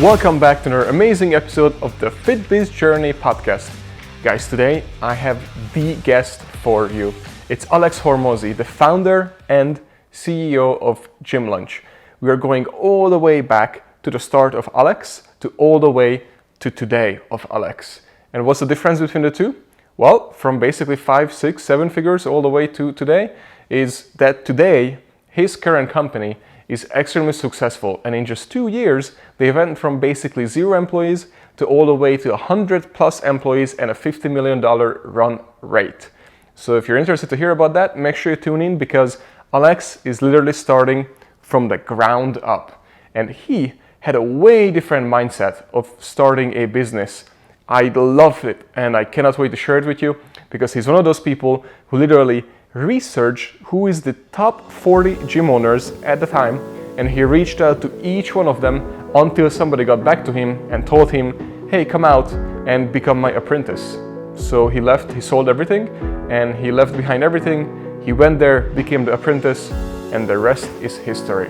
Welcome back to another amazing episode of the FitBiz Journey podcast. Guys, today I have the guest for you. It's Alex Hormozi, the founder and CEO of Gym Lunch. We are going all the way back to the start of Alex to all the way to today of Alex. And what's the difference between the two? Well, from basically 5, 6, 7 figures all the way to today is that today his current company is extremely successful, and in just 2 years they went from basically 0 employees to all the way to 100 plus employees and a $50 million run rate. So if you're interested to hear about that, make sure you tune in, because Alex is literally starting from the ground up, and he had a way different mindset of starting a business. I love it, and I cannot wait to share it with you, because he's one of those people who literally researched who is the top 40 gym owners at the time, and he reached out to each one of them until somebody got back to him and told him, hey, come out and become my apprentice. So he left, he sold everything, and he left behind everything. He went there, became the apprentice, and the rest is history.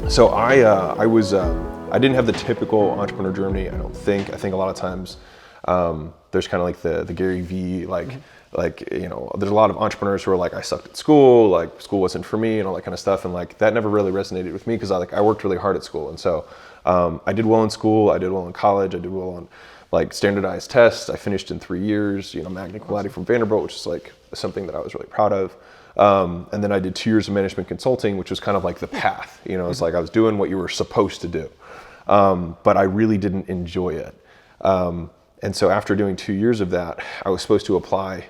So I didn't have the typical entrepreneur journey, I don't think. I think a lot of times there's kind of like the Gary V, there's a lot of entrepreneurs who are like, I sucked at school, like school wasn't for me and all that kind of stuff. And like, that never really resonated with me, because I worked really hard at school. And so I did well in school, I did well in college, I did well on like standardized tests. I finished in 3 years, magna cum laude from Vanderbilt, which is like something that I was really proud of. And then I did 2 years of management consulting, which was kind of like the path, it's like I was doing what you were supposed to do. But I really didn't enjoy it. And so after doing 2 years of that, I was supposed to apply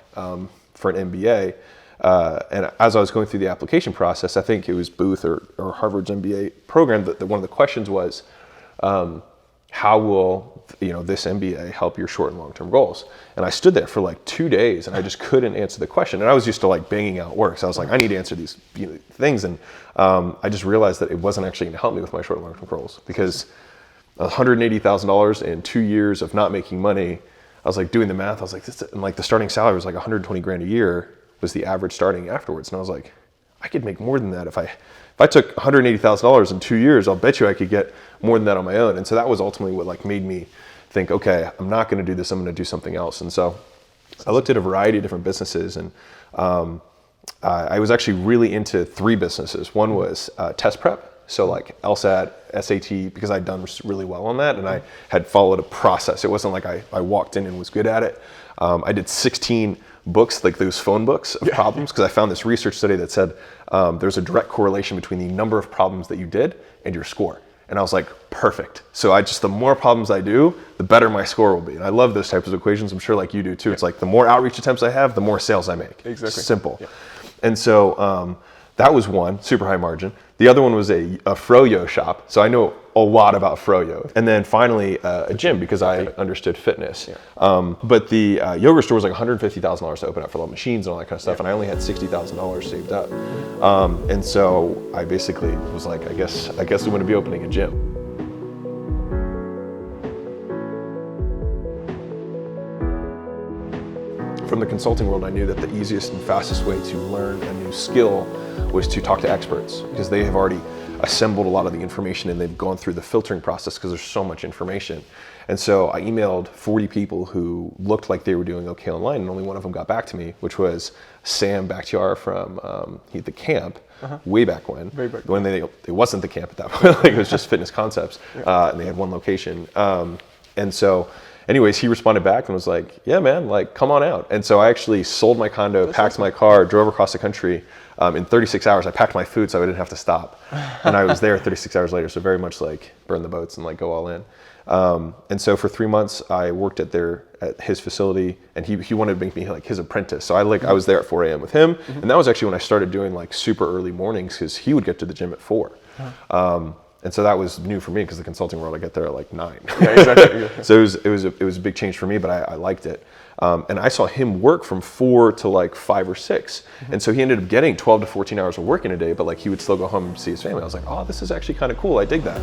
for an MBA. And as I was going through the application process, I think it was Booth or Harvard's MBA program, that one of the questions was, how will this MBA help your short and long-term goals? And I stood there for like 2 days and I just couldn't answer the question. And I was used to like banging out work. So I was like, I need to answer these things. And I just realized that it wasn't actually going to help me with my short and long-term goals, because $180,000 in 2 years of not making money. I was like doing the math. I was like, and like the starting salary was like 120 grand a year was the average starting afterwards. And I was like, I could make more than that if I took $180,000 in 2 years. I'll bet you I could get more than that on my own. And so that was ultimately what like made me think, okay, I'm not going to do this. I'm going to do something else. And so I looked at a variety of different businesses, and I was actually really into 3 businesses. One was test prep. So like LSAT, SAT, because I'd done really well on that, and I had followed a process. It wasn't like I walked in and was good at it. I did 16 books, like those phone books of problems, because I found this research study that said there's a direct correlation between the number of problems that you did and your score. And I was like, perfect. So the more problems I do, the better my score will be. And I love those types of equations. I'm sure like you do too. It's like the more outreach attempts I have, the more sales I make. Exactly. Simple. Yeah. And so that was one, super high margin. The other one was a froyo shop. So I know a lot about froyo. And then finally a gym, because I understood fitness. Yeah. But the yogurt store was like $150,000 to open up for all the machines and all that kind of stuff. And I only had $60,000 saved up. And so I basically was like, I guess I'm going to be opening a gym. From the consulting world, I knew that the easiest and fastest way to learn a new skill was to talk to experts, because they have already assembled a lot of the information and they've gone through the filtering process, because there's so much information. And so I emailed 40 people who looked like they were doing okay online, and only one of them got back to me, which was Sam Bakhtiar from the camp, way back when. When it wasn't the camp at that point, like it was just Fitness Concepts, and they had one location. And so anyways, he responded back and was like, yeah, man, like, come on out. And so I actually sold my condo, packed my car, drove across the country. In 36 hours, I packed my food so I didn't have to stop. And I was there 36 hours later. So very much like burn the boats and like go all in. And so for 3 months, I worked at his facility, and he wanted to make me like his apprentice. So I was there at 4 a.m. with him. And that was actually when I started doing like super early mornings, because he would get to the gym at 4. And so that was new for me, because the consulting world, I get there at like 9. Yeah, exactly. So it was a big change for me, but I liked it. And I saw him work from 4 to like 5 or 6. And so he ended up getting 12 to 14 hours of work in a day, but like he would still go home and see his family. I was like, oh, this is actually kind of cool. I dig that.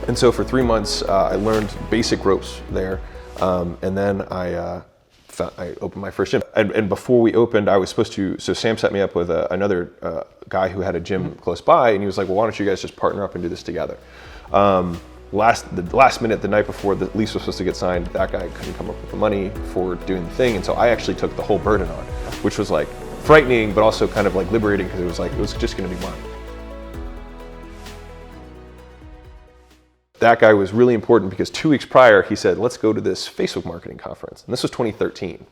And so for 3 months, I learned basic ropes there. And then I I opened my first gym. And before we opened, I was supposed to, so Sam set me up with another guy who had a gym close by, and he was like, well, why don't you guys just partner up and do this together? The last minute, the night before the lease was supposed to get signed, that guy couldn't come up with the money for doing the thing, and so I actually took the whole burden on, which was like frightening, but also kind of like liberating, because it was just gonna be mine. That guy was really important because 2 weeks prior, he said, let's go to this Facebook marketing conference. And this was 2013.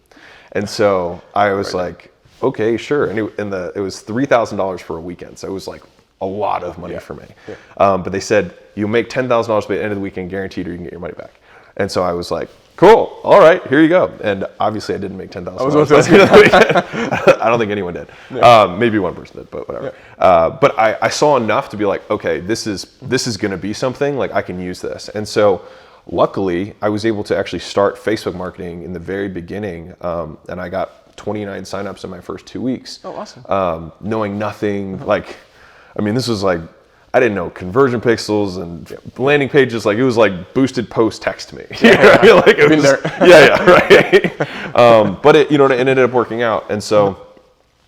And so I was like, okay, sure. And it was $3,000 for a weekend. So it was like a lot of money for me. Yeah. But they said, you'll make $10,000 by the end of the weekend, guaranteed, or you can get your money back. And so I was like, cool, all right, here you go. And obviously I didn't make $10,000 by the end of the weekend. I don't think anyone did. Yeah. Maybe one person did, but whatever. Yeah. But I saw enough to be like, okay, this is gonna be something, like I can use this. And so luckily I was able to actually start Facebook marketing in the very beginning, and I got 29 signups in my first 2 weeks. Oh, awesome. Knowing nothing, this was like, I didn't know conversion pixels and landing pages. Like it was like boosted post text me. Like it was, there. Right. But it ended up working out. And so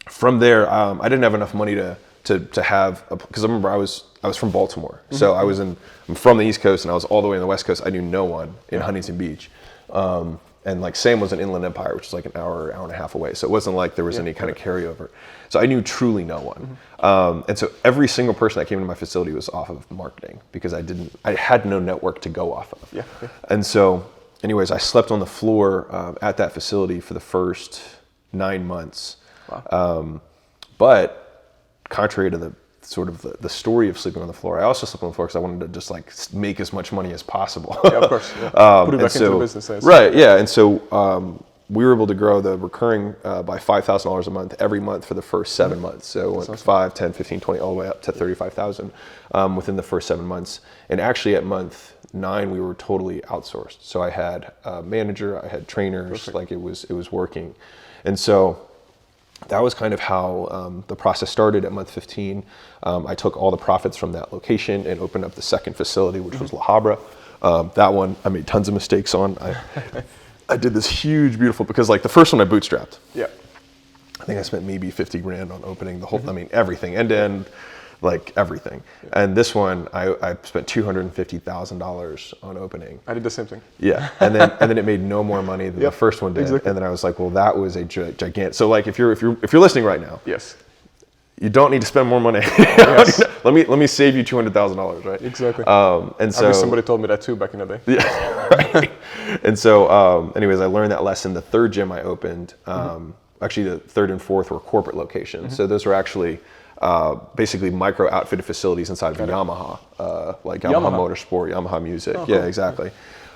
from there, I didn't have enough money to have, because I remember I was from Baltimore. So I'm from the East Coast, and I was all the way on the West Coast. I knew no one in Huntington Beach. And like Sam was in Inland Empire, which is like an hour and a half away. So it wasn't like there was any kind of carryover. So I knew truly no one. And so every single person that came into my facility was off of marketing, because I had no network to go off of. And so anyways, I slept on the floor at that facility for the first 9 months. Wow. But contrary to the story of sleeping on the floor, I also slept on the floor because I wanted to just like make as much money as possible. Yeah, of course. Yeah. Put it back into the business. Right, yeah. And so we were able to grow the recurring by $5,000 a month every month for the first 7 months. So went awesome. 5, 10, 15, 20, all the way up to 35,000 within the first 7 months. And actually at month 9, we were totally outsourced. So I had a manager, I had trainers. Perfect. Like it was working. And so that was kind of how the process started at month 15. I took all the profits from that location and opened up the second facility, which was La Habra. That one I made tons of mistakes on. I did this huge, beautiful, because like the first one I bootstrapped. Yeah. I think I spent maybe 50 grand on opening the whole, everything, end to end, like everything. Yeah. And this one, I spent $250,000 on opening. I did the same thing. Yeah, and then it made no more money than the first one did. Exactly. And then I was like, well, that was a gigantic. So like, if you're listening right now, yes, you don't need to spend more money. Yes. let me save you $200,000, right? Exactly. And so somebody told me that too back in the day. Yeah. Right. And so, anyways, I learned that lesson. The third gym I opened, actually the third and fourth were corporate locations. So those were actually basically micro outfitted facilities inside of Yamaha, like Yamaha Motorsport, Yamaha Music. Yeah, exactly.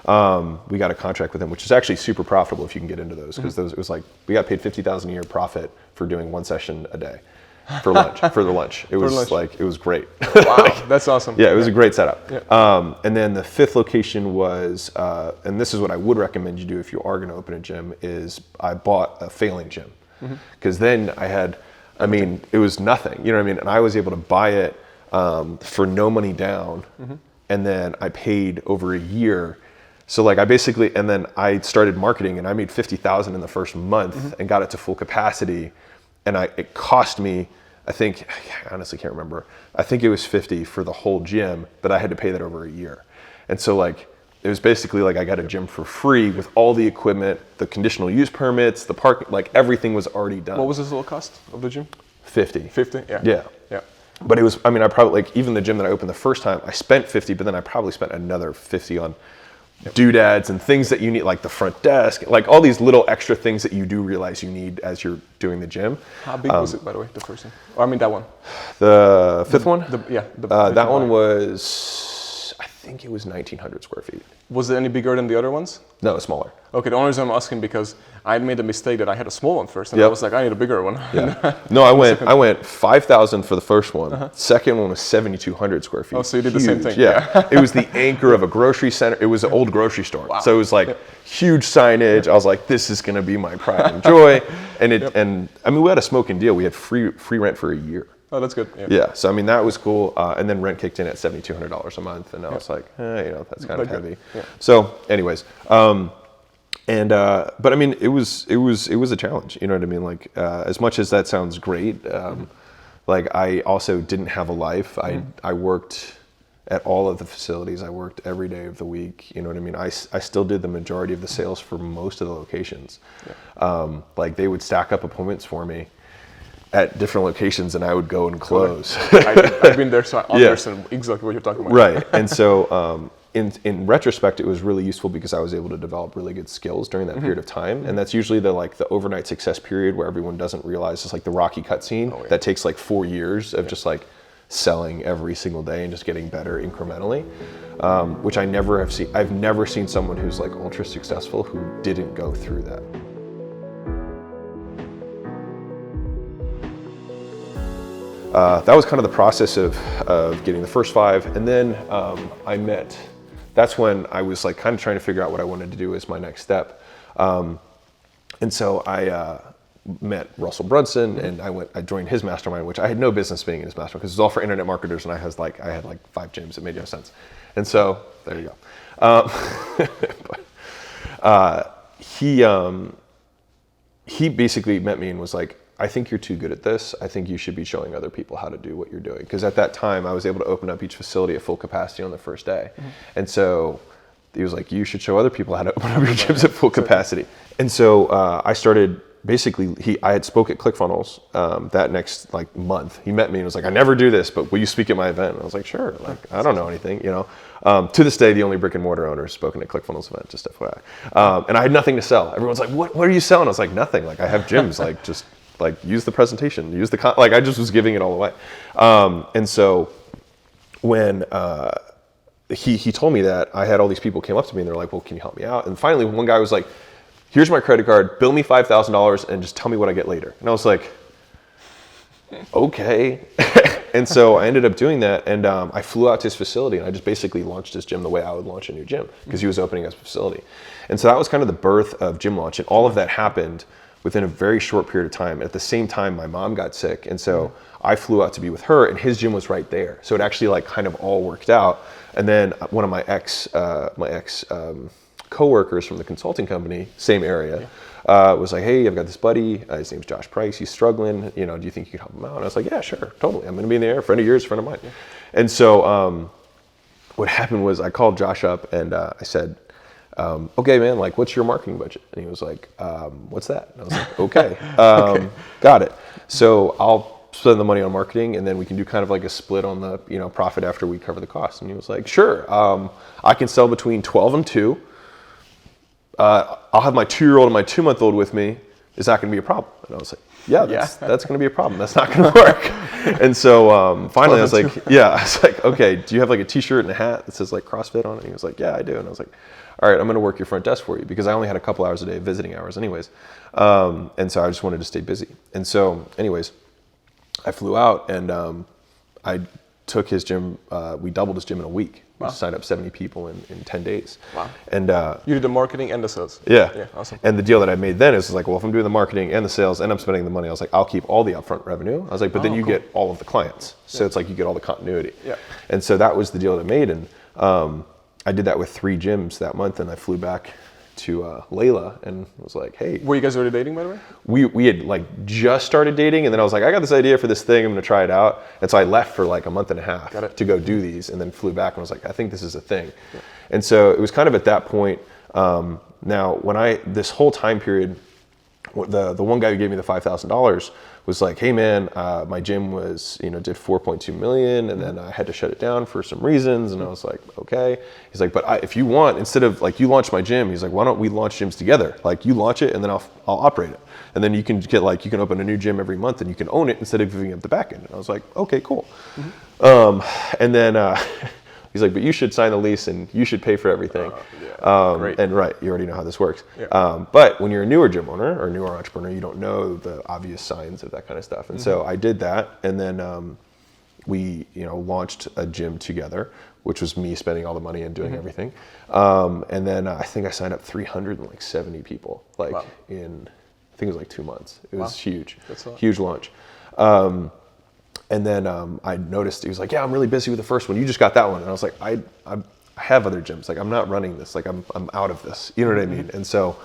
We got a contract with them, which is actually super profitable if you can get into those, because it was like we got paid $50,000 a year profit for doing one session a day for lunch. It was like, it was great. Wow, that's awesome. Yeah, it was a great setup. Yeah. And then the fifth location was, and this is what I would recommend you do if you are going to open a gym, is I bought a failing gym, because then I had. It was nothing, you know what I mean? And I was able to buy it for no money down, and then I paid over a year. So like and then I started marketing, and I made $50,000 in the first month and got it to full capacity. And it cost me, I think, I honestly can't remember. I think it was $50 for the whole gym, but I had to pay that over a year. And so like, it was basically like I got a gym for free with all the equipment, the conditional use permits, the park, like everything was already done. What was the total cost of the gym? 50. 50? Yeah. Yeah. But it was, I probably, like even the gym that I opened the first time, I spent 50, but then I probably spent another 50 on doodads and things that you need, like the front desk, like all these little extra things that you do realize you need as you're doing the gym. How big was it, by the way, the first one? Or that one? The fifth one? That one was, I think it was 1,900 square feet. Was it any bigger than the other ones? No, smaller. Okay, the only reason I'm asking because I made a mistake that I had a small one first, and I was like, I need a bigger one. Yeah. No, I went 5,000 for the first one. Second one was 7,200 square feet. Oh, so you did the same thing. Yeah. It was the anchor of a grocery center. It was an old grocery store. Wow. So it was like huge signage. I was like, this is gonna be my pride and joy. And we had a smoking deal. We had free rent for a year. Oh, that's good. Yeah. So that was cool. And then rent kicked in at $7,200 a month, and I was like, that's kind of heavy. Yeah. So, anyways, And but I mean, it was a challenge. You know what I mean? Like as much as that sounds great, like I also didn't have a life. I worked at all of the facilities. I worked every day of the week. You know what I mean? I still did the majority of the sales for most of the locations. Yeah. Like they would stack up appointments for me at different locations, and I would go and close. I've been there, so I understand exactly what you're talking about. Right. And so in retrospect, it was really useful because I was able to develop really good skills during that period of time. And that's usually the overnight success period where everyone doesn't realize it's like the Rocky cutscene that takes like 4 years of just like selling every single day and just getting better incrementally, which I never have seen. I've never seen someone who's like ultra successful who didn't go through that. That was kind of the process of getting the first 5. And then that's when I was like kind of trying to figure out what I wanted to do as my next step. And so I met Russell Brunson, and I joined his mastermind, which I had no business being in his mastermind because it was all for internet marketers, and I had like 5 gyms. It made no sense. And so there you go. But he basically met me and was like, I think you're too good at this. I think you should be showing other people how to do what you're doing. Because at that time, I was able to open up each facility at full capacity on the first day. And so he was like, you should show other people how to open up your gyms at full capacity. And so I started, basically, I had spoke at ClickFunnels that next like month. He met me and was like, I never do this, but will you speak at my event? And I was like, sure. Like, I don't know anything, you know. To this day, the only brick and mortar owner has spoken at ClickFunnels event, just FYI. And I had nothing to sell. Everyone's like, what are you selling? I was like, nothing. Like I have gyms, like just like use the presentation, use the like I just was giving it all away. And so when he told me that, I had all these people came up to me and they're like, well, can you help me out? And finally one guy was like, here's my credit card, bill me $5,000 and just tell me what I get later. And I was like, okay. And so I ended up doing that, and I flew out to his facility and I just basically launched his gym the way I would launch a new gym because he was opening his facility. And so that was kind of the birth of Gym Launch, and all of that happened within a very short period of time. At the same time, my mom got sick, and so I flew out to be with her, and his gym was right there. So it actually like kind of all worked out. And then one of my ex coworkers from the consulting company, same area, was like, hey, I've got this buddy, his name's Josh Price, he's struggling, you know, do you think you could help him out? And I was like, yeah, sure, totally. I'm gonna be in the air, friend of yours, friend of mine. Yeah. And so what happened was I called Josh up and I said, okay, man, like, what's your marketing budget? And he was like, what's that? And I was like, okay, got it. So I'll spend the money on marketing, and then we can do kind of like a split on the, you know, profit after we cover the cost. And he was like, sure, I can sell between 12 and 2. I'll have my 2-year-old and my 2-month-old with me. Is that going to be a problem? And I was like, yeah, that's going to be a problem. That's not going to work. And so finally I was like, okay, do you have like a t-shirt and a hat that says like CrossFit on it? And he was like, yeah, I do. And I was like, all right, I'm going to work your front desk for you, because I only had a couple hours a day of visiting hours anyways. And so I just wanted to stay busy. And so anyways, I flew out and I took his gym, we doubled his gym in a week. We signed up 70 people in 10 days. Wow. And you did the marketing and the sales. Yeah. Awesome. And the deal that I made then is like, well, if I'm doing the marketing and the sales and I'm spending the money, I was like, I'll keep all the upfront revenue. I was like, but then you get all of the clients. So it's like you get all the continuity. Yeah. And so that was the deal that I made. And I did that with 3 gyms that month, and I flew back to Layla and was like, hey. Were you guys already dating, by the way? We had like just started dating, and then I was like, I got this idea for this thing, I'm gonna try it out. And so I left for like a month and a half to go do these, and then flew back and was like, I think this is a thing. Yeah. And so it was kind of at that point, now when this whole time period, the one guy who gave me the $5,000 was like, hey man, my gym was, did 4.2 million, and then I had to shut it down for some reasons. And I was like, okay. He's like, but if you want, instead of like you launch my gym, he's like, why don't we launch gyms together? Like you launch it and then I'll operate it. And then you can get like, you can open a new gym every month and you can own it instead of giving up the back end. And I was like, okay, cool. And then he's like, but you should sign the lease and you should pay for everything. Great. And right, you already know how this works. Yeah. But when you're a newer gym owner or newer entrepreneur, you don't know the obvious signs of that kind of stuff. And so I did that, and then we launched a gym together, which was me spending all the money and doing everything. And then I think I signed up 370 people in, I think it was like 2 months. It was huge, huge launch. And then I noticed, he was like, yeah, I'm really busy with the first one. You just got that one. And I was like, I I have other gyms. Like, I'm not running this. Like, I'm out of this. You know what I mean? And so,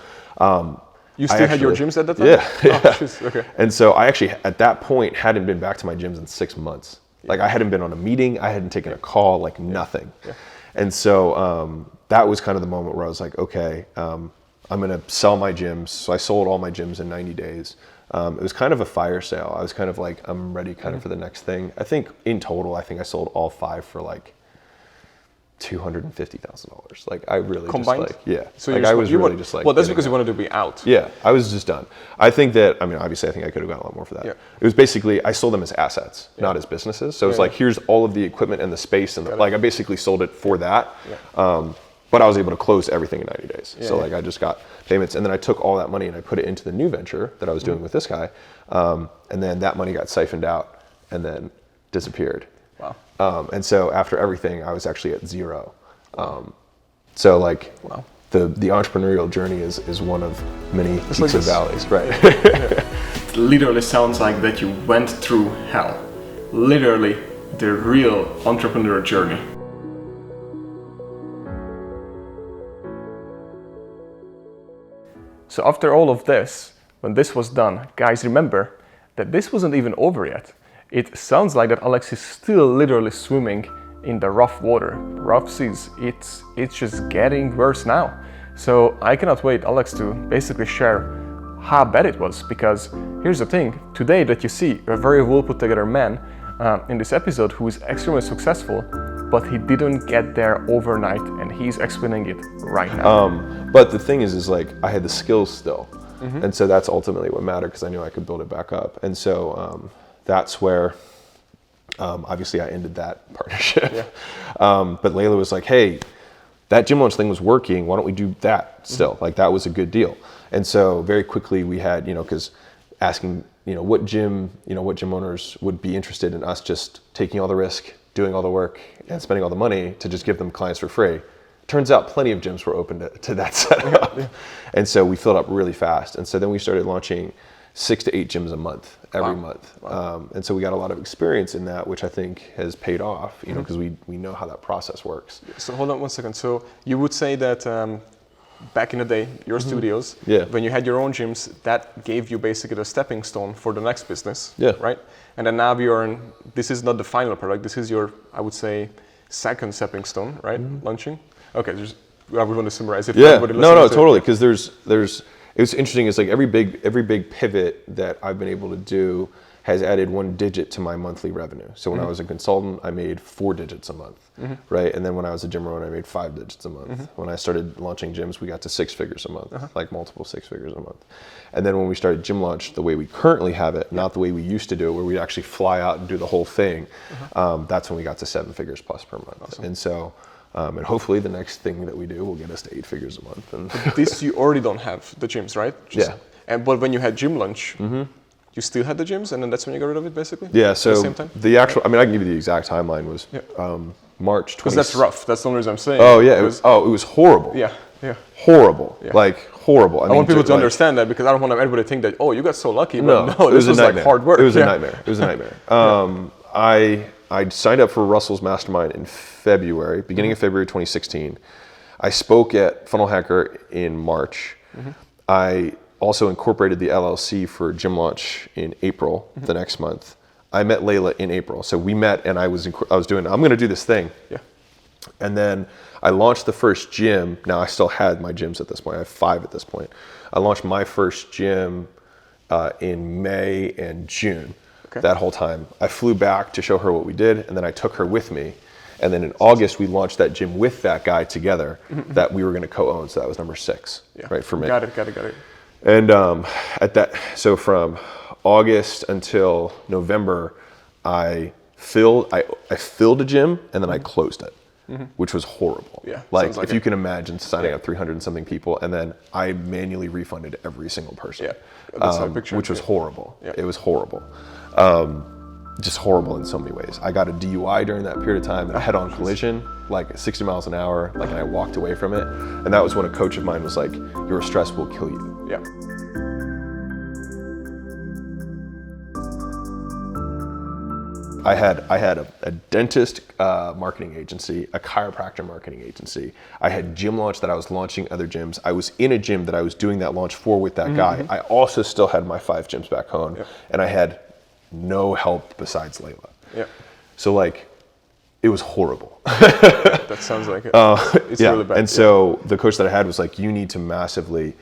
you still had your gyms at that time? Yeah. Oh, okay. And so I actually, at that point, hadn't been back to my gyms in 6 months. Like, I hadn't been on a meeting. I hadn't taken a call, like nothing. Yeah. And so that was kind of the moment where I was like, okay, I'm going to sell my gyms. So I sold all my gyms in 90 days. It was kind of a fire sale. I was kind of like, I'm ready kind of for the next thing. I think in total, I think I sold all 5 for like $250,000. Like, I really combined? just like, yeah. So like, I was really just like, well, that's because you wanted to be out. Yeah, I was just done. I think that, I mean, obviously I think I could have gotten a lot more for that. Yeah. It was basically, I sold them as assets, not as businesses. So it's like, here's all of the equipment and the space and like, I basically sold it for that. Yeah. But I was able to close everything in 90 days. Yeah, so like, I just got payments, and then I took all that money and I put it into the new venture that I was doing with this guy. And then that money got siphoned out and then disappeared. Wow. And so after everything, I was actually at zero. So like, wow. The entrepreneurial journey is one of many peaks and valleys, right? It literally sounds like that you went through hell. Literally, the real entrepreneurial journey. So after all of this, when this was done, guys, remember that this wasn't even over yet. It sounds like that Alex is still literally swimming in the rough water, rough seas. It's just getting worse now. So I cannot wait, Alex, to basically share how bad it was, because here's the thing, today that you see a very well put together man in this episode who is extremely successful, but he didn't get there overnight, and he's explaining it right now. But the thing is like, I had the skills still. And so that's ultimately what mattered, because I knew I could build it back up. And so that's where, obviously I ended that partnership. Yeah. But Layla was like, hey, that gym launch thing was working. Why don't we do that still? Like, that was a good deal. And so very quickly we had, because asking, what gym owners would be interested in us just taking all the risk, doing all the work, and spending all the money to just give them clients for free. Turns out plenty of gyms were open to that setup. Yeah. And so we filled up really fast. And so then we started launching 6 to 8 gyms a month, every month. Wow. And so we got a lot of experience in that, which I think has paid off, because we know how that process works. So hold on one second. So you would say that back in the day, your studios, when you had your own gyms, that gave you basically the stepping stone for the next business, right? And then now this is not the final product, this is your, I would say, second stepping stone, right? Launching. Okay, I would want to summarize it. Yeah, no, totally, because there's it was interesting. It's like every big pivot that I've been able to do has added 1 digit to my monthly revenue. So when I was a consultant, I made 4 digits a month, right? And then when I was a gym owner, I made 5 digits a month. When I started launching gyms, we got to 6 figures a month, like multiple 6 figures a month. And then when we started Gym Launch, the way we currently have it, not the way we used to do it, where we actually fly out and do the whole thing, that's when we got to 7 figures plus per month. Awesome. And so, and hopefully the next thing that we do will get us to 8 figures a month. And this, you already don't have the gyms, right? But when you had Gym Launch, you still had the gyms, and then that's when you got rid of it, basically? Yeah, so at the same time? The actual, I mean, I can give you the exact timeline, was March 20. Because that's rough, that's the only reason I'm saying. Oh yeah, it was horrible. Yeah. Horrible, like horrible. I want people to understand that, because I don't want everybody to think that, oh, you got so lucky, but no, this was like hard work. It was a nightmare, it was a nightmare. I signed up for Russell's Mastermind in February, beginning of February 2016. I spoke at Funnel Hacker in March. I also incorporated the LLC for Gym Launch in April, the next month. I met Layla in April. So we met, and I was doing, I'm going to do this thing. Yeah. And then I launched the first gym. Now I still had my gyms at this point. I have 5 at this point. I launched my first gym in May and June. That whole time. I flew back to show her what we did, and then I took her with me. And then in August, we launched that gym with that guy together that we were going to co-own. So that was number 6, right, for me. Got it. And so from August until November, I filled a gym, and then I closed it, which was horrible. Yeah, like if you can imagine signing up 300 and something people, and then I manually refunded every single person. That's how I picture it, which was horrible. It was horrible. Just horrible in so many ways. I got a DUI during that period of time, a head-on collision, like 60 miles an hour, and I walked away from it. And that was when a coach of mine was like, your stress will kill you. Yeah. I had a dentist marketing agency, a chiropractor marketing agency. I had gym launch that I was launching other gyms. I was in a gym that I was doing that launch for with that guy. I also still had my 5 gyms back home, and I had no help besides Layla. Yeah. So like, it was horrible. That sounds like it. It's really bad. And so the coach that I had was like, you need to massively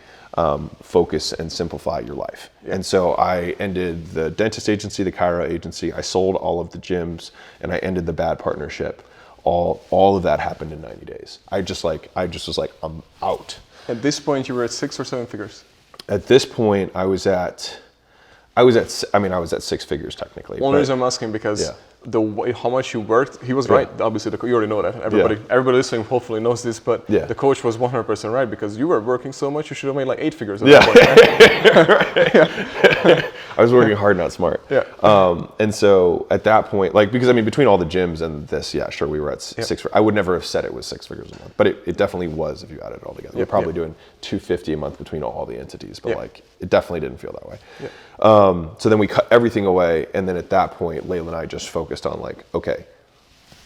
focus and simplify your life. Yeah. And so I ended the dentist agency, the chiro agency. I sold all of the gyms, and I ended the bad partnership. All of that happened in 90 days. I just was like, I'm out. At this point, you were at 6 or 7 figures. At this point, I was at 6 figures technically. One reason I'm asking because the way how much you worked, he was right. Obviously, you already know that. Everybody listening hopefully knows this, but the coach was 100% right because you were working so much, you should have made like 8 figures. At that point, right? I was working hard, not smart. Yeah. And so at that point, like, because I mean, between all the gyms and this, sure, we were at 6. I would never have said it was 6 figures a month, but it definitely was if you added it all together. We're probably doing $250 a month between all the entities, but like, it definitely didn't feel that way. Yeah. So then we cut everything away, and then at that point, Layla and I just focused on like, okay,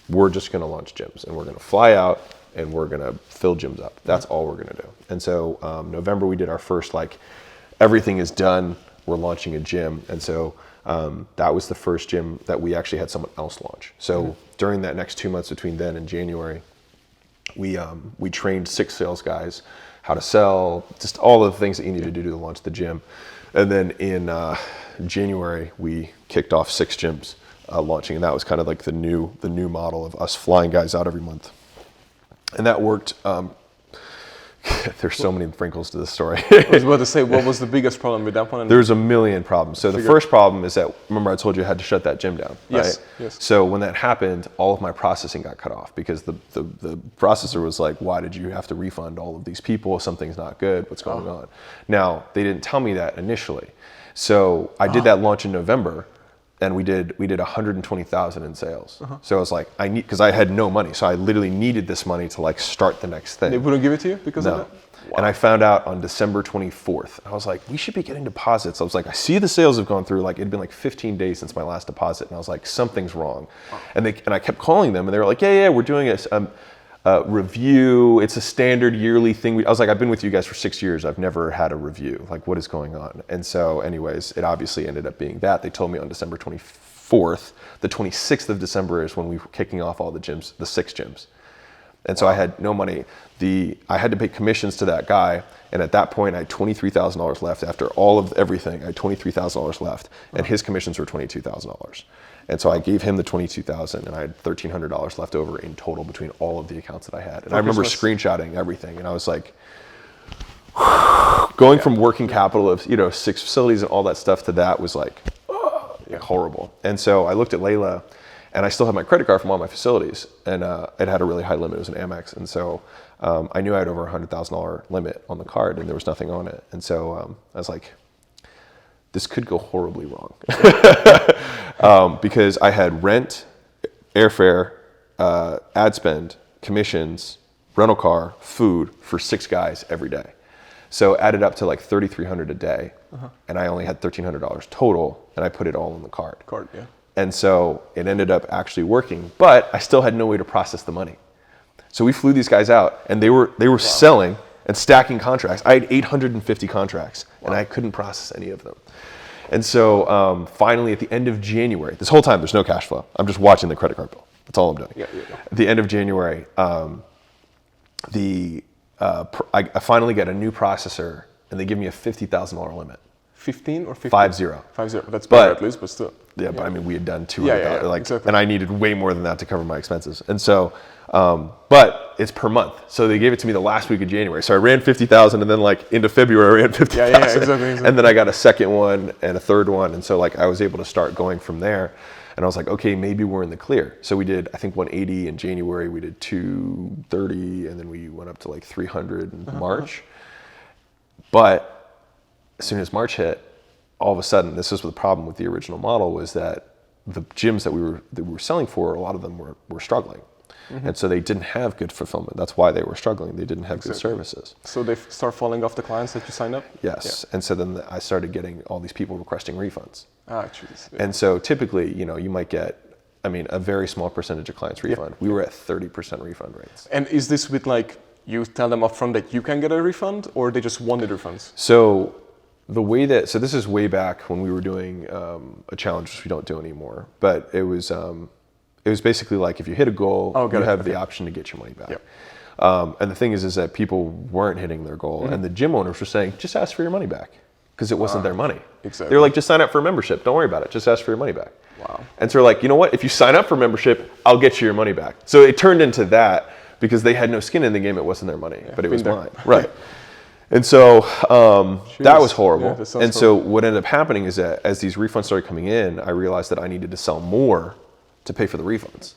we're just going to launch gyms, and we're going to fly out, and we're going to fill gyms up. That's all we're going to do. And so November we did our first like, everything is done. We're launching a gym, and so that was the first gym that we actually had someone else launch. So during that next 2 months between then and January, we trained 6 sales guys how to sell, just all the things that you need to do to launch the gym. And then in January, we kicked off 6 gyms launching, and that was kind of like the new model of us flying guys out every month, and that worked. There's so many wrinkles to this story. I was about to say, what was the biggest problem with that one? There's a million problems. So the first problem is that, remember I told you I had to shut that gym down, right? Yes. So when that happened, all of my processing got cut off because the processor was like, why did you have to refund all of these people? Something's not good, what's going on? Now, they didn't tell me that initially. So I did that launch in November, and we did 120,000 in sales. So I was like, because I had no money, so I literally needed this money to like start the next thing. They wouldn't give it to you because of that? Wow. And I found out on December 24th. I was like, we should be getting deposits. I was like, I see the sales have gone through. Like, it'd been like 15 days since my last deposit, and I was like, something's wrong. And I kept calling them, and they were like, yeah, we're doing a review. It's a standard yearly thing. I was like, I've been with you guys for 6 years. I've never had a review. Like, what is going on? And so anyways, it obviously ended up being that. They told me on December 24th, the 26th of December is when we were kicking off all the gyms, the 6 gyms. And so I had no money. I had to pay commissions to that guy. And at that point, I had $23,000 left. After all of everything, I had $23,000 left. And his commissions were $22,000. And so I gave him the $22,000, and I had $1,300 left over in total between all of the accounts that I had. And I remember screenshotting everything, and I was like, going from working capital of 6 facilities and all that stuff to that was like horrible. And so I looked at Layla, and I still had my credit card from all my facilities, and it had a really high limit. It was an Amex, and so I knew I had over $100,000 limit on the card, and there was nothing on it. And so I was like, this could go horribly wrong. Because I had rent, airfare, ad spend, commissions, rental car, food for 6 guys every day. So added up to like $3,300 a day, and I only had $1,300 total, and I put it all in the card. And so it ended up actually working, but I still had no way to process the money. So we flew these guys out, and they were selling and stacking contracts. I had 850 contracts, and I couldn't process any of them. And so finally, at the end of January, this whole time there's no cash flow. I'm just watching the credit card bill. That's all I'm doing. At the end of January, I finally get a new processor, and they give me a $50,000 limit. 15 or 50? 50. 50. That's better at least, but still. Yeah, but I mean, we had done 200,000, exactly. And I needed way more than that to cover my expenses. And so, but it's per month. So they gave it to me the last week of January. So I ran 50,000, and then like into February I ran 50,000. Exactly. And then I got a second one and a third one. And so like I was able to start going from there. And I was like, okay, maybe we're in the clear. So we did, I think 180 in January, we did 230, and then we went up to like 300 in March. But as soon as March hit, all of a sudden, this is the problem with the original model, was that the gyms that we were selling for, a lot of them were struggling. And so they didn't have good fulfillment. That's why they were struggling. They didn't have good services. So they start falling off the clients that you signed up? Yes. And so then I started getting all these people requesting refunds. Jeez. And so typically, you might get I mean, a very small percentage of clients refund. We were at 30% refund rates. And is this with like, you tell them upfront that you can get a refund, or they just wanted refunds? So the way that, so this is way back when we were doing a challenge, which we don't do anymore, but it was basically like if you hit a goal, you have the option to get your money back. And the thing is that people weren't hitting their goal, and the gym owners were saying, just ask for your money back, because it wasn't their money. Exactly. They were like, just sign up for a membership. Don't worry about it. Just ask for your money back. Wow. And so we're like, you know what? If you sign up for membership, I'll get you your money back. So it turned into that because they had no skin in the game. It wasn't their money, but it was mine. Right. And so that was horrible. And so what ended up happening is that as these refunds started coming in, I realized that I needed to sell more to pay for the refunds.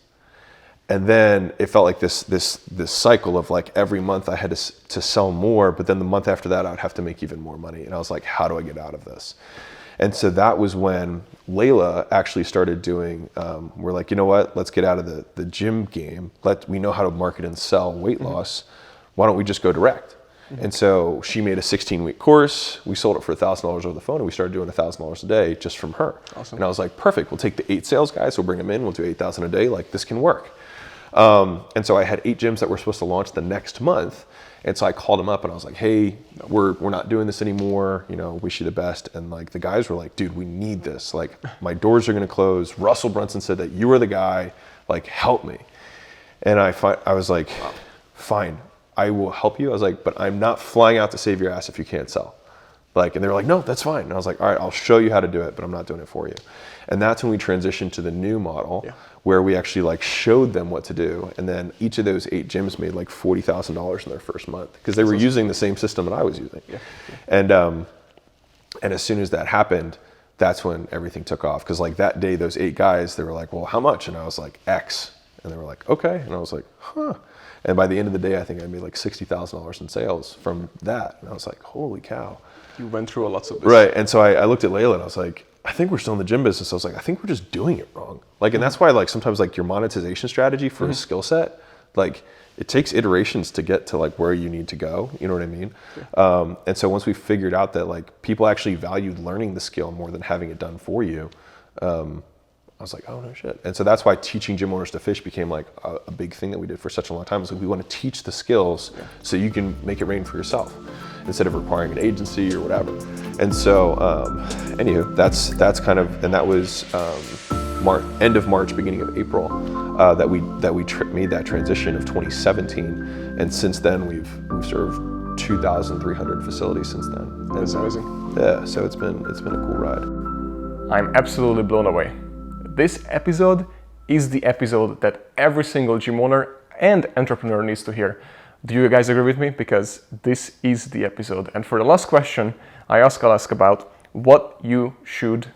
And then it felt like this cycle of like every month I had to sell more, but then the month after that I'd have to make even more money. And I was like, how do I get out of this? And so that was when Layla actually started doing, we're like, you know what, let's get out of the gym game. We know how to market and sell weight loss. Why don't we just go direct? And so she made a 16-week course. We sold it for $1,000 over the phone, and we started doing $1,000 a day just from her. Awesome. And I was like, perfect. We'll take the 8 sales guys. We'll bring them in. We'll do 8,000 a day. Like, this can work. And so I had 8 gyms that were supposed to launch the next month. And so I called them up and I was like, hey, we're not doing this anymore. You know, wish you the best. And like the guys were like, dude, we need this. Like, my doors are going to close. Russell Brunson said that you are the guy. Like, help me. And I was like, fine, I will help you. I was like, but I'm not flying out to save your ass if you can't sell. Like, and they were like, no, that's fine. And I was like, all right, I'll show you how to do it, but I'm not doing it for you. And that's when we transitioned to the new model where we actually like showed them what to do. And then each of those 8 gyms made like $40,000 in their first month because they were using the same system that I was using. And as soon as that happened, that's when everything took off. Cause like that day, those 8 guys, they were like, well, how much? And I was like, X. And they were like, okay. And I was like, huh. And by the end of the day, I think I made like $60,000 in sales from that. And I was like, holy cow. You went through a lot of this. Right. And so I looked at Layla and I was like, I think we're still in the gym business. I was like, I think we're just doing it wrong. Like, and that's why like sometimes like your monetization strategy for a skill set, like it takes iterations to get to like where you need to go. You know what I mean? And so once we figured out that like people actually valued learning the skill more than having it done for you, I was like, oh no shit. And so that's why teaching gym owners to fish became like a big thing that we did for such a long time. So we want to teach the skills so you can make it rain for yourself instead of requiring an agency or whatever. And so, anywho, that's kind of, and that was end of March, beginning of April, that we made that transition of 2017. And since then, we've served 2,300 facilities since then. That's amazing. Yeah, so it's been a cool ride. I'm absolutely blown away. This episode is the episode that every single gym owner and entrepreneur needs to hear. Do you guys agree with me? Because this is the episode. And for the last question, I asked Alaska about what you should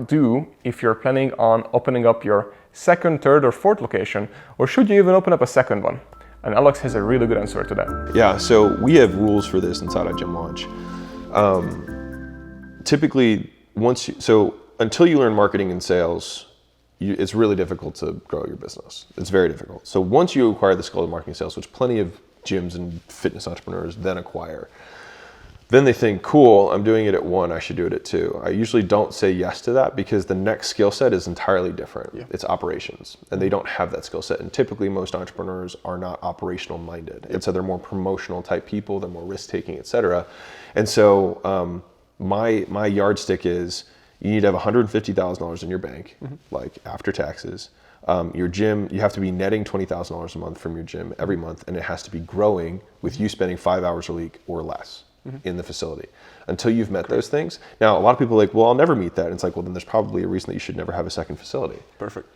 do if you're planning on opening up your 2nd, 3rd, or 4th location, or should you even open up a 2nd one? And Alex has a really good answer to that. Yeah, so we have rules for this inside our gym launch. Typically, until you learn marketing and sales, it's really difficult to grow your business. It's very difficult. So once you acquire the skill of marketing and sales, which plenty of gyms and fitness entrepreneurs then acquire, then they think, cool, I'm doing it at 1, I should do it at 2. I usually don't say yes to that because the next skill set is entirely different. It's operations, and they don't have that skill set. And typically most entrepreneurs are not operational minded. And so they're more promotional type people, they're more risk taking, et cetera. And so my yardstick is, you need to have $150,000 in your bank, like after taxes. Your gym, you have to be netting $20,000 a month from your gym every month, and it has to be growing with you spending 5 hours a week or less in the facility. Until you've met those things. Now, a lot of people are like, well, I'll never meet that. And it's like, well, then there's probably a reason that you should never have a 2nd facility. Perfect.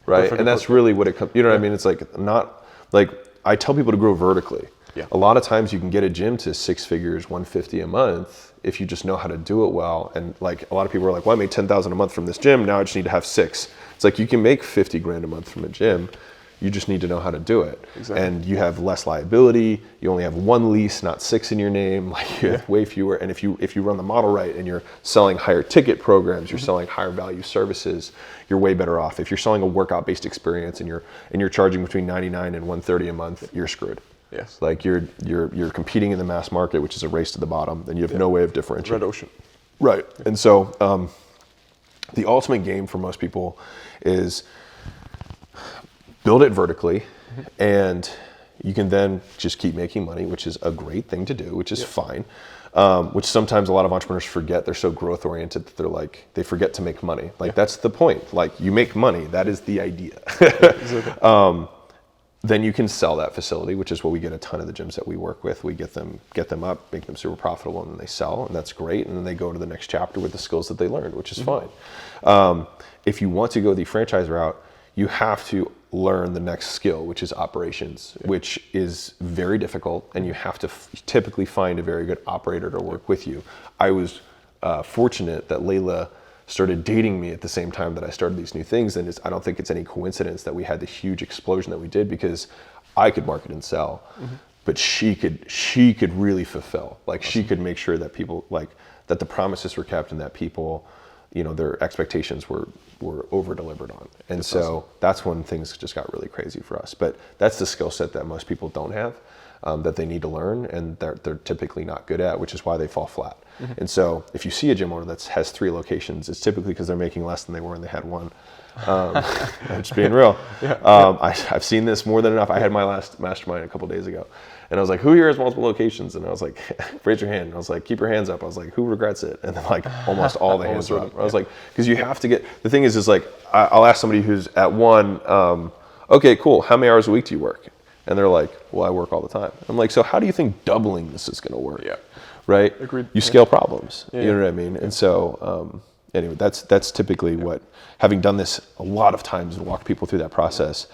Right? Perfect. And that's really what it comes, you know what I mean? It's like not, like I tell people to grow vertically. A lot of times you can get a gym to 6 figures, $150 a month, if you just know how to do it well. And like a lot of people are like, well, I made $10,000 a month from this gym, now I just need to have 6. It's like you can make 50 grand a month from a gym, you just need to know how to do it. Exactly. And you have less liability, you only have 1 lease, not 6 in your name, like you have way fewer. And if you run the model right and you're selling higher ticket programs, you're selling higher value services, you're way better off. If you're selling a workout based experience and you're charging between $99 and $130 a month, you're screwed. Yes. Like you're competing in the mass market, which is a race to the bottom, and you have no way of differentiating. Red ocean. Right. And so the ultimate game for most people is build it vertically, and you can then just keep making money, which is a great thing to do, which is fine. Which sometimes a lot of entrepreneurs forget. They're so growth oriented that they forget to make money. Like that's the point. Like you make money. That is the idea. Then you can sell that facility, which is what we get a ton of the gyms that we work with. We get them up, make them super profitable, and then they sell, and that's great. And then they go to the next chapter with the skills that they learned, which is fine. If you want to go the franchise route, you have to learn the next skill, which is operations, which is very difficult, and you have to typically find a very good operator to work with you. I was fortunate that Layla started dating me at the same time that I started these new things, and I don't think it's any coincidence that we had the huge explosion that we did, because I could market and sell, but she could really fulfill. Like she could make sure that people, like that the promises were kept, and that people, you know, their expectations were over delivered on. And so that's when things just got really crazy for us. But that's the skill set that most people don't have, that they need to learn, and they're typically not good at, which is why they fall flat. And so if you see a gym owner that has 3 locations, it's typically because they're making less than they were when they had 1. I'm just being real. I've seen this more than enough. I had my last mastermind a couple days ago, and I was like, who here has multiple locations? And I was like, raise your hand. And I was like, keep your hands up. I was like, who regrets it? And then like almost all the hands were up. I was like, because you have to get, the thing is like, I'll ask somebody who's at 1, okay, cool, how many hours a week do you work? And they're like, well, I work all the time. I'm like, so how do you think doubling this is gonna work? Right? Agreed. You scale problems, you know what I mean? And so, anyway, that's typically what, having done this a lot of times and walked people through that process,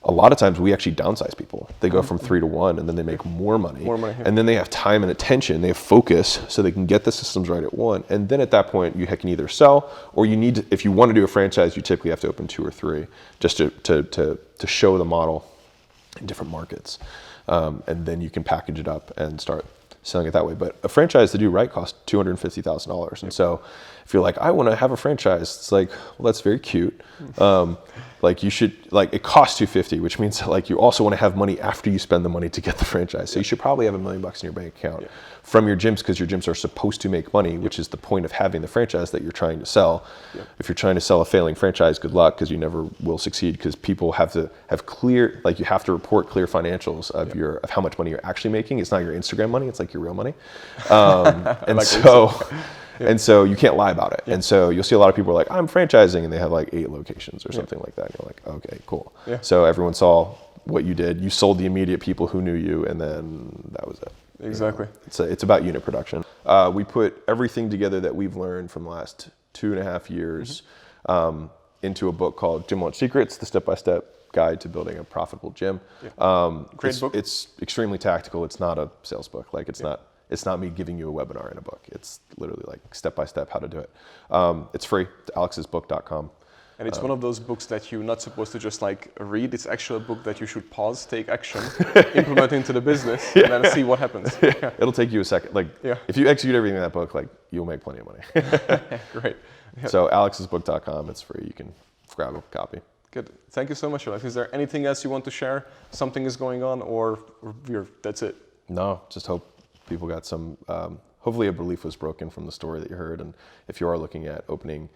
a lot of times we actually downsize people. They go from 3 to 1, and then they make more money. And then they have time and attention, they have focus, so they can get the systems right at 1. And then at that point, you can either sell, or you need to, if you want to do a franchise, you typically have to open 2 or 3 just to show the model in different markets. And then you can package it up and start selling it that way. But a franchise to do right costs $250,000. And so if you're like, I want to have a franchise, it's like, well, that's very cute. Like you should, like it costs $250,000, which means that like you also want to have money after you spend the money to get the franchise. So you should probably have $1 million in your bank account from your gyms, because your gyms are supposed to make money, which is the point of having the franchise that you're trying to sell. If you're trying to sell a failing franchise, good luck, because you never will succeed, because people have to have clear, like you have to report clear financials of of how much money you're actually making. It's not your Instagram money, it's like your real money. And so and so you can't lie about it. And so you'll see a lot of people are like, I'm franchising, and they have like 8 locations or something like that. And you're like, okay, cool. So everyone saw what you did. You sold the immediate people who knew you, and then that was it. Exactly. You know? It's about unit production. We put everything together that we've learned from the last 2.5 years into a book called Gym Launch Secrets, the step-by-step guide to building a profitable gym. Great book. It's extremely tactical. It's not a sales book. Like it's not me giving you a webinar in a book. It's literally like step-by-step how to do it. It's free, alexsbook.com. And it's one of those books that you're not supposed to just like read. It's actually a book that you should pause, take action, implement into the business, and then see what happens. It'll take you a second. Like if you execute everything in that book, like you'll make plenty of money. Great. So alexsbook.com, it's free. You can grab a copy. Good. Thank you so much, Alex. Is there anything else you want to share? Something is going on, or that's it? No, just hope people got some, hopefully a belief was broken from the story that you heard. And if you are looking at opening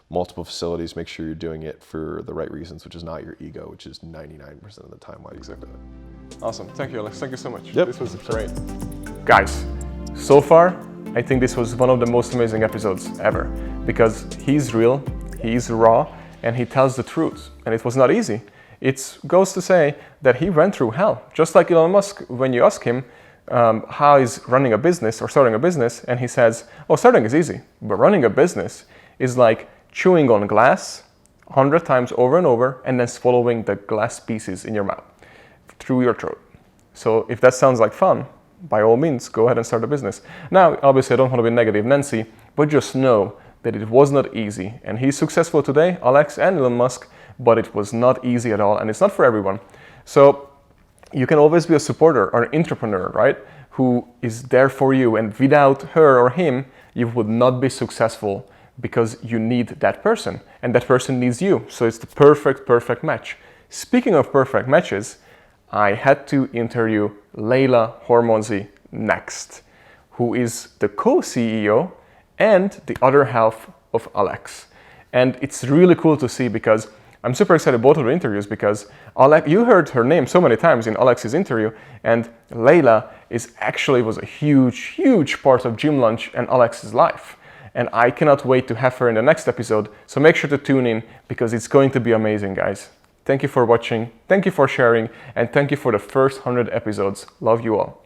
multiple facilities, make sure you're doing it for the right reasons, which is not your ego, which is 99% of the time why you do it. Awesome. Thank you, Alex. Thank you so much. Yep. This was great. Guys, so far, I think this was one of the most amazing episodes ever, because he's real, he's raw, and he tells the truth. And it was not easy. It goes to say that he went through hell. Just like Elon Musk, when you ask him how he's running a business or starting a business, and he says, oh, starting is easy, but running a business is like chewing on glass 100 times over and over, and then swallowing the glass pieces in your mouth through your throat. So if that sounds like fun, by all means, go ahead and start a business. Now, obviously, I don't want to be negative Nancy, but just know that it was not easy. And he's successful today, Alex and Elon Musk, but it was not easy at all, and it's not for everyone. So you can always be a supporter or an entrepreneur, right? Who is there for you, and without her or him, you would not be successful, because you need that person, and that person needs you. So it's the perfect match. Speaking of perfect matches, I had to interview Layla Hormozi next, who is the co-CEO and the other half of Alex. And it's really cool to see because I'm super excited both of the interviews because you heard her name so many times in Alex's interview, and Layla was a huge part of Gym Lunch and Alex's life. And I cannot wait to have her in the next episode. So make sure to tune in because it's going to be amazing, guys. Thank you for watching, thank you for sharing, and thank you for the first 100 episodes. Love you all.